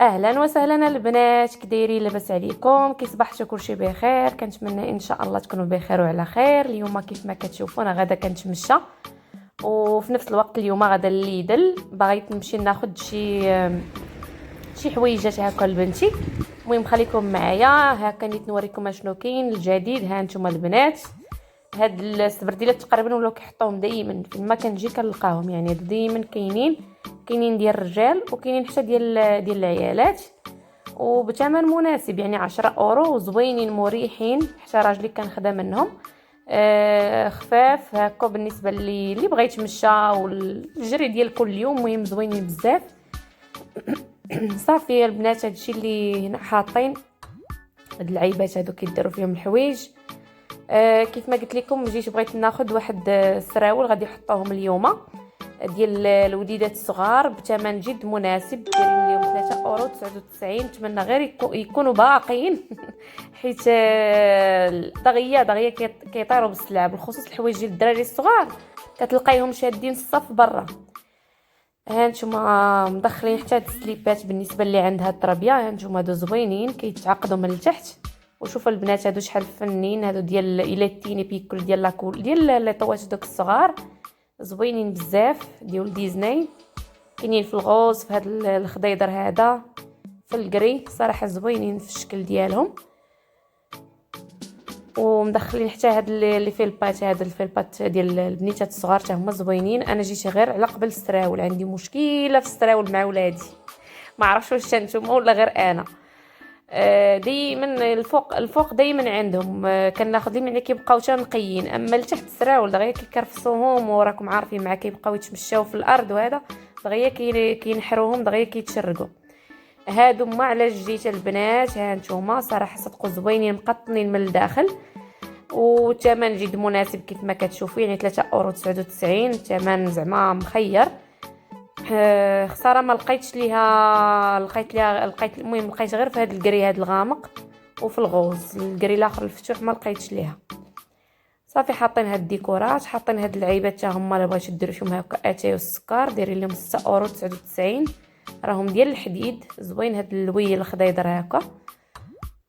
اهلا وسهلا البنات، كدايرين؟ لاباس عليكم؟ كي صبحتوا؟ كلشي بخير؟ كنتمنى ان شاء الله تكونوا بخير وعلى خير. اليوم كيف ما كتشوفوا انا غادا كنتمشى، وفي نفس الوقت اليوم غادا لليدل، باغيت نمشي ناخذ شي حويجات هكا لبنتي. المهم خليكم معايا هكا نيت نوريكم اشنو كاين الجديد. ها نتوما البنات، هاد السبرديلات تقريبا ولاو كيحطوهم دائما فيما كنجي كنلقاهم، يعني دائما كاينين ديال الرجال وكاينين حتى ديال العيالات، وبثمن مناسب يعني 10 اورو، وزوينين مريحين حتى راجلي كنخدم منهم. خفاف هكا بالنسبه اللي بغى يتمشى والجري ديال كل يوم، مهم زوينين بزاف. صافي البنات، هادشي اللي هنا حاطين هاد العيبات هادو كيديروا فيهم الحوايج. كيف ما قلت لكم جيت بغيت ناخذ واحد السراول غادي يحطوهم اليوم ديال الوديدات الصغار بثمن جد مناسب، دايرين لهم 3 اورو 99. نتمنى غير يكونوا باقيين حيت دغيا كيطيروا بالسلعه، بالخصوص الحوايج ديال الدراري الصغار كتلقايهم شادين الصف برا. ها نتوما مدخلين حتى هاد السليبات بالنسبه اللي عندها التربيه، ها نتوما هادو زوينين كيتعقدوا من التحت. وشوفوا البنات هادو شحال فنين، هادو ديال الى تيني بيكول ديال لاكول ديال لي طوات دوك الصغار، زوينين بزاف ديال ديزني. كاينين في الغوز، في هاد الخضيضر هذا، في الكري، صراحه زوينين في الشكل ديالهم. ومدخلين حتى هاد اللي فيه البات، هاد الفيلبات ديال البنيتات الصغار حتى هما زوينين. انا جيت غير على قبل السراول، عندي مشكله في السراول مع ولادي، ما عرفتش واش نتوما ولا غير انا. دايما الفوق دايما عندهم كناخذ لهم، يعني كيبقاو حتى نقيين، اما لتحت السراول دغيا كيكرفصوهم، وراكم عارفين مع كيبقاو يتمشاو في الارض، وهذا دغيا كينحروهم دغيا كيتشرقوا. هادو ما علاش جيت البنات، ها نتوما صراحه صدقوا زوينين مقطنين من الداخل، والثمن جد مناسب كيف ما كتشوفوا، يعني 3 اورو 99 ثمن زعما مخير. خساره ما لقيتش ليها، لقيت المهم لقيت غير في هذا الكري هذا الغامق، وفي الغوز الكري الاخر الفتوح ما لقيتش ليها. صافي حاطين هاد الديكورات، حاطين هاد العيبات حتى هما الا بغيتو ديروا فيهم هكا اتاي والسكر، دايرين لهم 6 اورو 99، راهم ديال الحديد زوين. هاد اللوي الخضيضر هكا،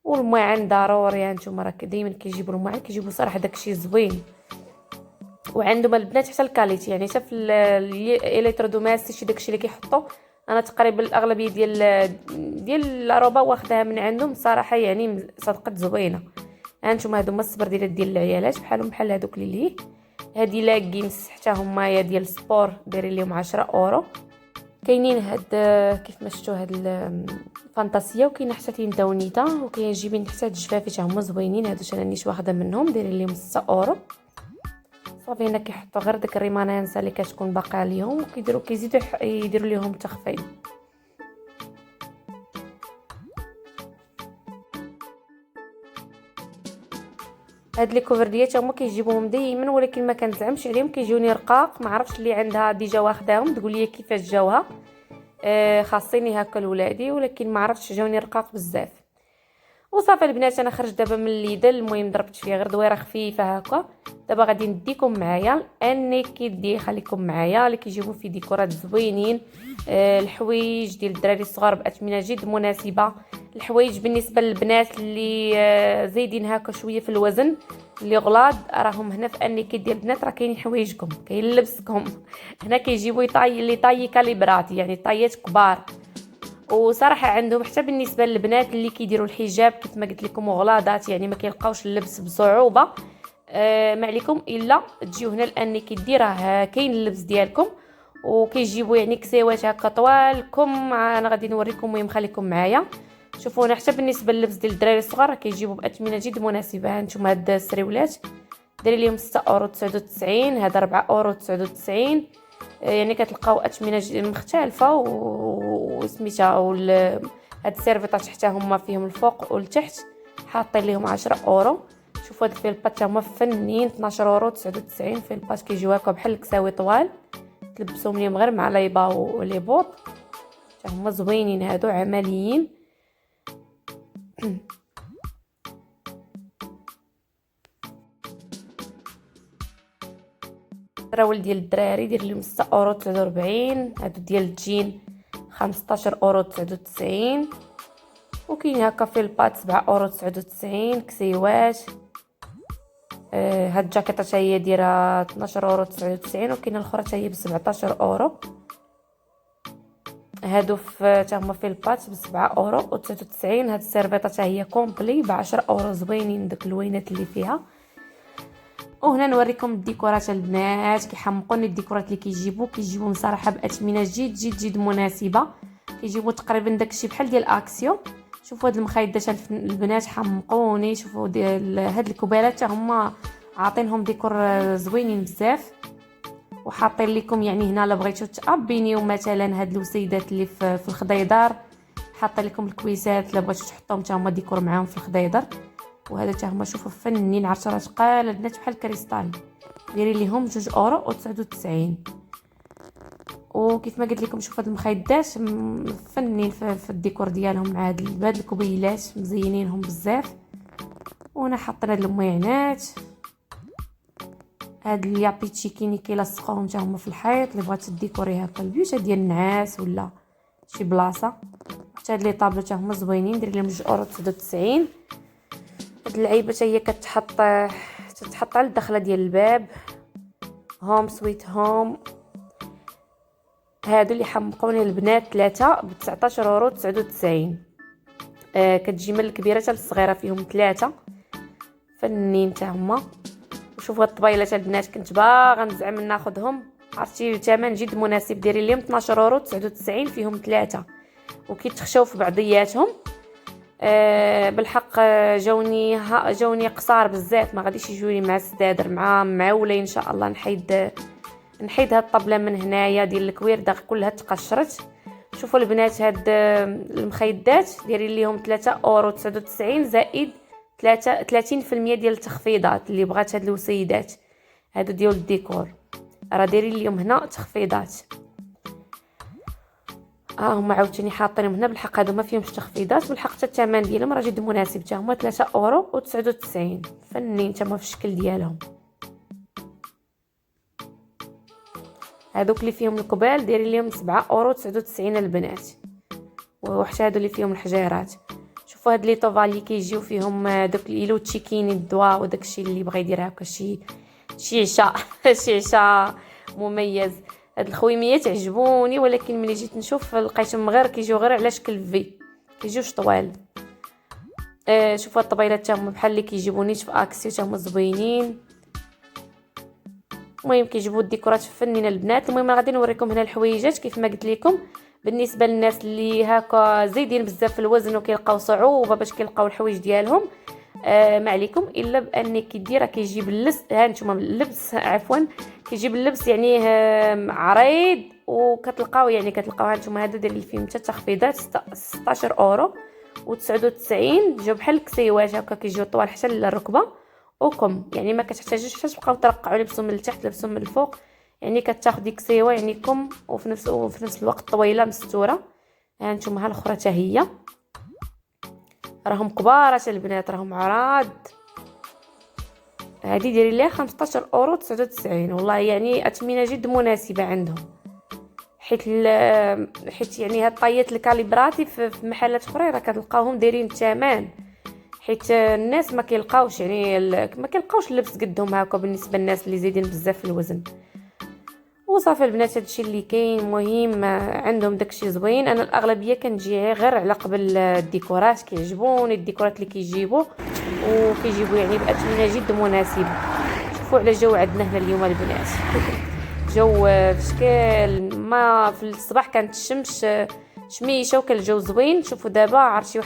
والماعن ضروري، يعني نتوما راه دائما كيجيبوا الماعن، كيجيبوا صراحه داكشي زوين. وعندهم البنات حتى الكاليتي، يعني حتى في الالكترودوماستيك شي داكشي اللي كيحطوا، انا تقريبا الاغلبيه ديال العروبه واخدها من عندهم صراحه، يعني صدقت زوينه. هانتوما هادو هما السبرديلات ديال العيالات، بحال هادوك اللي هادي لاكينس حتى هما يا ديال السبور، دايرين لهم 10 اورو. كاينين هاد كيف ما شفتوا هاد الفانتاسيا، وكاين حتى تين داونيتا، وكاين جيبين حتى هاد الجفافي حتى هما زوينين، هادو انا نيت واخده منهم، دايرين لهم 6 اورو. صافي هنا كيحطوا غير داك الريمانانس اللي كتكون باقا عليهم، وكيديروا كيزيدوا يديروا لهم تخفيض. هاد لي كوفرديات هما كيجيبوهم دائما، ولكن ما كنزعمش عليهم، كيجوني رقاق، ما عرفتش اللي عندها ديجا واخداهم تقول لي كيفاش جاوها. خاصيني هكا لولادي، ولكن ما عرفتش جاوني رقاق بزاف. وصافي البنات انا خرجت دابا من الليدل، المهم ضربت فيها غير دويره خفيفه هكا. دابا غادي نديكم معايا اني كيدي، خليكم معايا اللي كيجيبوا في ديكورات زوينين. الحوايج ديال الدراري الصغار باثمنه جد مناسبه. الحوايج بالنسبه للبنات اللي زايدين هكا شويه في الوزن، اللي غلاض، راهم هنا في اني كيدي البنات، راه كاينين حوايجكم، كاين لبسكم. هنا كيجيبوا طاي كاليبرات، يعني طايات كبار. وصراحه عندهم حتى بالنسبه للبنات اللي كيديروا الحجاب كيف ما قلت لكم غلاضات، يعني ما كيلقاوش اللبس بصعوبه. ما عليكم الا تجيو هنا لاني كيدي راه كاين اللبس ديالكم، وكيجيبوا يعني كسيوات هكا طوالكم. انا غادي نوريكم، المهم خليكم معايا. شوفوا هنا حتى بالنسبه للبس ديال الدراري الصغار كيجيبوا باثمنه جد مناسبه. هانتوما هاد السريولات دايرين لهم 6 اورو 99، هذا 4 اورو 99. يعني كتلقاو اثمنه مختلفه وسميتها هاد السيرفيطات حتى هما فيهم الفوق والتحت حاطين لهم 10 اورو. شوفوا هاد الفيلبات هما فنين 12 اورو 99. فيلبات كيجيو هكا بحال الكساوي طوال، تلبسوهم ليهم غير مع ليبا ولي بوط، حتى هما زوينين هادو عمليين. الراول ديال الدراري دير لهم 6 اورو 43. هادو ديال الجين 15 € 99. وكاين هكا في البات 7 € 99 كسيوات. هاد الجاكيطه حتى هي دايره 12 € 99، وكاينه الاخرى حتى هي ب 17 €. هادو حتى هما في البات ب 7 € 99. هاد السيرفيطه حتى هي كومبلي ب 10 €. زوينين داك اللوينات اللي فيها. وهنا نوريكم الديكورات البنات. كيحمقوني الديكورات اللي كيجيبوا بصراحه باثمنه جد مناسبه. كيجيبوا تقريبا داكشي بحال ديال اكسيو. شوفوا هاد المخيدات البنات حمقوني. شوفوا هاد الكوبالات هما عاطينهم ديكور زوينين بزاف. وحاطين لكم يعني هنا الا بغيتو تابينيو مثلا هاد الوسيدات اللي في الخضيضر، حاطين لكم الكويسات الا بغيتو تحطوهم حتى هما ديكور معاهم في الخضيضر. وهذا حتى هما شوفوا فنين، عرفتوا راه ثقال البنات بحال الكريستال. دايرين ليهم 2 € 99. وكيف ما قلت لكم شوفوا هاد المخيدات فنين في الديكور ديالهم مع هاد الكوبيلات مزينينهم بزاف. وهنا حاطين هاد الميعنات، هاد اليابيتشيكيني كيلصقوهم حتى هما في الحيط اللي بغات ديكوري هكا البيوت ديال النعاس ولا شي بلاصه. حتى هاد لي طابلو حتى هما زوينين دايرين لهم 2 € 99. هاد اللعيبه حتى هي كتحط على الدخله ديال الباب. هوم سويت هوم. هادو اللي حمقوني البنات 3 ب 19 € 99. كتجي من الكبيره حتى للصغيره فيهم 3 فنين حتى هما. وشوفوا هاد الطبيلات البنات كنت باغا نزعم ناخذهم، عرفتي الثمن جد مناسب. دايرين لهم 12 € 99 فيهم 3 وكيتخشاو في بعضياتهم. بالحق جاوني قصار بزاف، ما غاديش يجوني مع السدادر مع ولاي. ان شاء الله نحيد هاد الطبله من هنايا ديال الكويرده كلها تقشرت. شوفوا البنات هاد المخيدات دايرين ليهم 3 € 99 زائد 30% ديال التخفيضات اللي بغات هاد الوسيدات هادو ديال الديكور. راه دايرين ليهم هنا تخفيضات. هما عاوتاني حاطينهم هنا. بالحق هادو ما فيهمش تخفيضات، بالحق حتى الثمن ديالهم راه جد مناسب. حتى هما 3 € 99 فنين تما في الشكل ديالهم. هادوك اللي فيهم القبال دايرين ليهم 7 € 99 البنات. وحتى هادو اللي فيهم الحجيرات. شوفوا هاد لي طوفالي كيجيو فيهم دوك الايلو تشيكيني الدواء وداكشي اللي بغى يدير هكا شي عشاء شي عشاء مميز. هاد الخويميات عجبوني، ولكن ملي جيت نشوف لقيتهم كيجيو غير على شكل في، كيجيوش طوال. شوفوا الطبيلات تاعهم بحال اللي كيجيبوني في اكسيو تاعهم زوينين. المهم كيجيبوا الديكورات فنين البنات. المهم غادي نوريكم هنا الحويجات كيف ما قلت لكم. بالنسبه للناس اللي هكا زايدين بزاف في الوزن وكيلقاو صعوبه باش كيلقاو الحوايج ديالهم، ما عليكم الا بانك كيدير كيجيب اللبس. ها نتوما اللبس عفوا كيجيب اللبس يعني عريض، وكتلقاو ها نتوما هادو دايرين فيهم حتى تخفيضات 16 € 99. جاو بحال الكسيوات هكا كيجيو طوال حتى للركبه وكم، يعني ما كتحتاجوش حتى تبقاو ترقعوا لبسهم من التحت لبسهم من الفوق. يعني كتاخدي كسيوه يعني كم وفي نفس الوقت طويله مستوره. ها نتوما ها الاخرى حتى هي راهم كبارات البنات، راهم عراض. هذه دايرين ليها 15 € 99. والله يعني اثمنه جد مناسبه عندهم. حيت يعني هاد الطايات الكاليبراتي في محلات اخرى راه كتلقاوهم دايرين الثمن، حيت الناس ما كيلقاوش يعني ما كيلقاوش اللبس قدهم هكا بالنسبه للناس اللي زايدين بزاف في الوزن. وصافي البنات هادشي اللي كاين. مهم عندهم داكشي زوين. انا الاغلبيه كنجي غير على قبل الديكورات، كيعجبوني الديكورات اللي كيجيبوا وكيجيبوا يعني باثمنه جد مناسبه. شوفوا على جو عندنا هنا اليوم البنات، جو في شكل ما في الصباح كانت الشمس شميشه وكان الجو زوين. شوفوا دابا عرفتي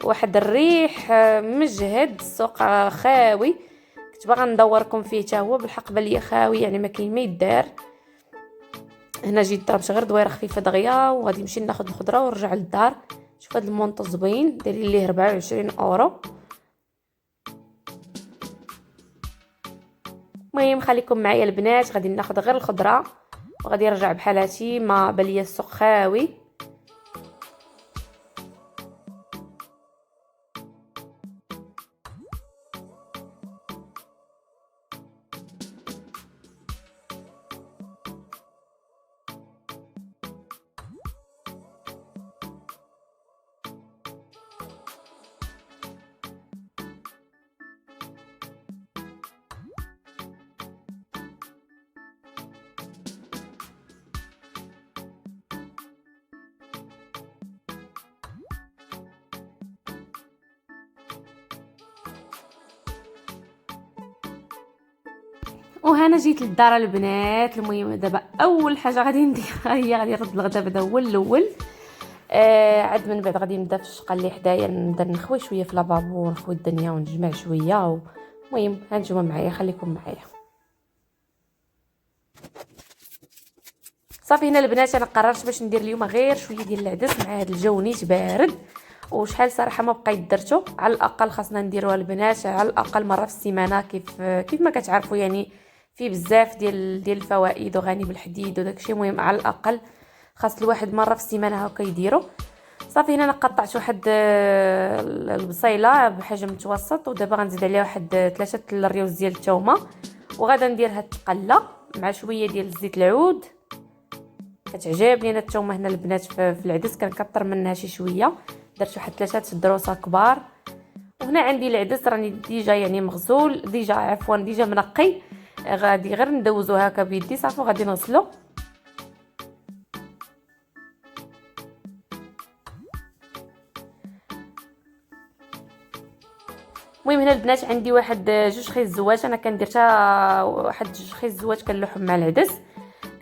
واحد الريح مجهد. السوق خاوي، كنت باغا ندوركم فيه حتى هو بالحق بالي خاوي يعني ما كاين ما يدار. هنا جيت ضربت غير دويره خفيفه دغيا وغادي نمشي ناخذ الخضره ونرجع للدار. شوف هذا المونطو زوين دايرين ليه 24 €. المهم خليكم معايا البنات، غادي ناخذ غير الخضره وغادي نرجع بحالاتي. ما بالي السوق خاوي. وهنا جيت للدار البنات. المهم دابا اول حاجه غادي نديرها هي غادي نرد الغدا بدا هو الاول. عاد من بعد غادي نبدا في الشقه اللي حدايا، نبدا نخوي شويه في لافابو ونخوي الدنيا ونجمع شويه. المهم هانتوما معايا، خليكم معايا. صافي هنا البنات انا قررت باش ندير اليوم غير شويه ديال العدس مع هذا الجو نيت بارد. وشحال صراحه ما بقيت درتو، على الاقل خاصنا نديروها البنات على الاقل مره في السيمانه. كيف ما كتعرفوا يعني فيه بزاف ديال الفوائد وغني بالحديد وداكشي. المهم على الاقل خاص الواحد مره في السيمانه هكا يديرو. صافي هنا انا قطعت واحد البصيله بحجم متوسط، ودابا غنزيد عليها واحد 3 الريوز ديال الثومه، وغادا نديرها تقلى مع شويه ديال زيت العود. كتعجبني انا الثومه هنا البنات في العدس، كنكثر منها شي شويه. درت واحد 3 دروسه كبار. وهنا عندي العدس راني ديجا يعني مغسول، ديجا منقي. غادي غير ندوزو هكا بيدي صافي وغادي نغسلو. المهم هنا البنات عندي واحد 2 خيز زواج، انا كندير حتى واحد 2 خيز زواج كنلوحهم مع العدس،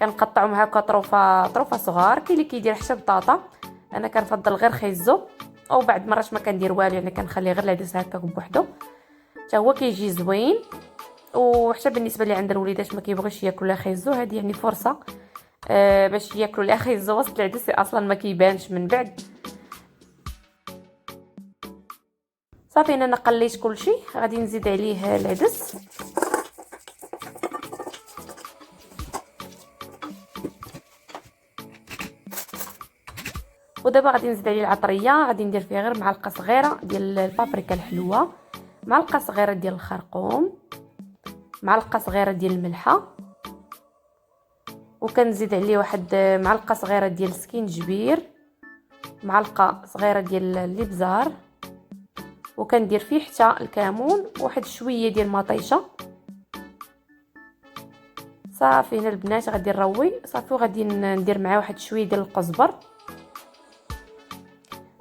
كنقطعهم هكا طروفه صغار. كاين اللي كيدير حتى بطاطا، انا كنفضل غير خيزو. او بعد مرات ما كندير والو، يعني كنخلي غير العدس هكا بوحدو حتى هو كيجي زوين. وحتى بالنسبه لي عند الوليدات ما كيبغيش ياكلوا لا خيزو، هذه يعني فرصه باش ياكلوا لا خيزو وسط العدس اصلا ما كيبانش من بعد. صافي انا قليت كلشي، غادي نزيد عليه العدس. ودابا غادي نزيد عليه العطريه، غادي ندير فيها غير معلقه صغيره ديال البابريكا الحلوه، معلقه صغيره ديال الخرقوم، معلقه صغيره ديال الملحه، وكنزيد عليه واحد معلقه صغيره ديال السكينجبير، معلقه صغيره ديال الابزار، وكندير فيه حتى الكمون وواحد شويه ديال مطيشه. صافي هنا البنات غادي نروي صافي، وغادي ندير معاه واحد شويه ديال القزبر.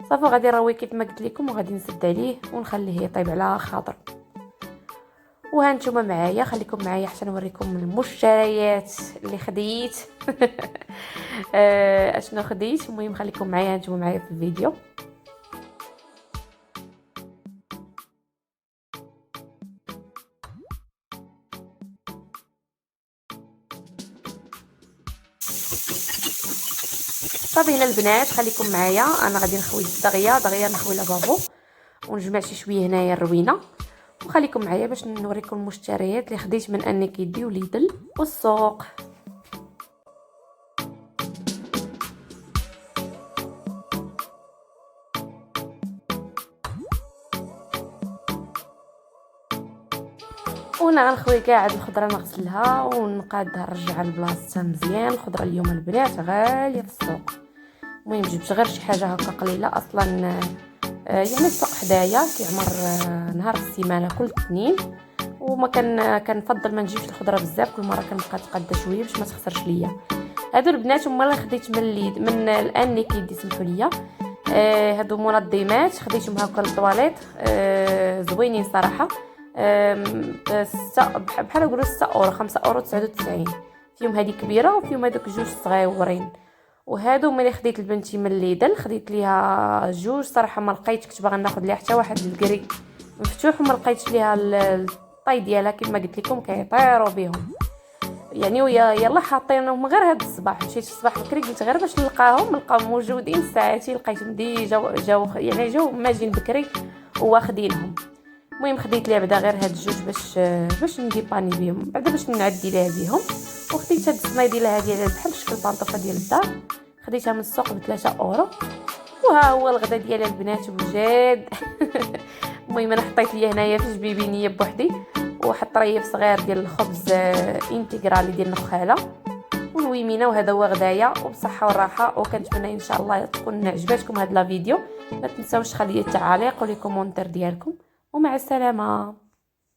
صافي غادي نروي كيف ما قلت لكم، وغادي نسد عليه ونخليه يطيب على خاطر. وها نتوما معايا، خليكم معايا حتى نوريكم المشتريات اللي خديت. اشنو خديت. المهم خليكم معايا نتوما معايا في الفيديو. صافي هنا البنات خليكم معايا، انا غادي نخوي دغيا نخوي لافابو ونجمع شي شويه هنايا الروينه. وخليكم معايا باش نوريكم المشتريات اللي خديت من اني كيدي وليدل والسوق. وهنا غنخوي كاع هاد الخضره نغسلها ونقادها نرجعها لبلاصتها مزيان. الخضره اليوم البنات غاليه في السوق. المهم جبت غير شي حاجه هكا قليله اصلا. يعني السوق حدايا كيعمر نهار في السيمانه كل اثنين، وما كنفضل ما نجيبش الخضره بزاف، كل مره كنبقى نتقادى شويه باش ما تخسرش ليا. هادو البنات هما اللي خديت من الاني كيدي سمحوا ليا. هادو منظمات خديتهم هكا للطواليت. زوينين صراحه. بحال نقولوا 6 اورو 5 اورو 99. فيهم هذه كبيره وفيهم هذوك 2 صغيورين. وهادو ملي خديت لبنتي من ليدل، خديت ليها 2 صراحه ما لقيتش، كنت باغا ناخذ ليها حتى واحد الكري مفتوح وما لقيتش ليها الطاي ديالها. كما قلت لكم كيطيروا بهم يعني، ويا يلا حاطينهم غير هاد الصباح. مشيت الصباح بكري قلت غير باش نلقاهم موجودين ساعتي، لقيتهم جاو يعني جاو ماجين بكري وواخدينهم. المهم خديت ليها بعدا غير هاد 2 باش نديباني بهم بعدا باش نعدي ليها بهم. وخديت هاد الصنيديله هادي بحال شكل بانطوفه ديال الدار، خديتها من السوق ب3 اورو. وها هو الغدا ديال البنات بجد. المهم انا حطيت ليه هنايا في جبيبينيه بوحدي، وحط ريف صغير ديال الخبز انتغرالي ديال النخاله والويمينه. وهذا هو غدايا وبصحه والراحه. وكنتمنى ان شاء الله تكون عجبتكم هاد لا فيديو. ما تنساوش تخليو التعاليق ولي كومونتير ديالكم، ومع السلامه.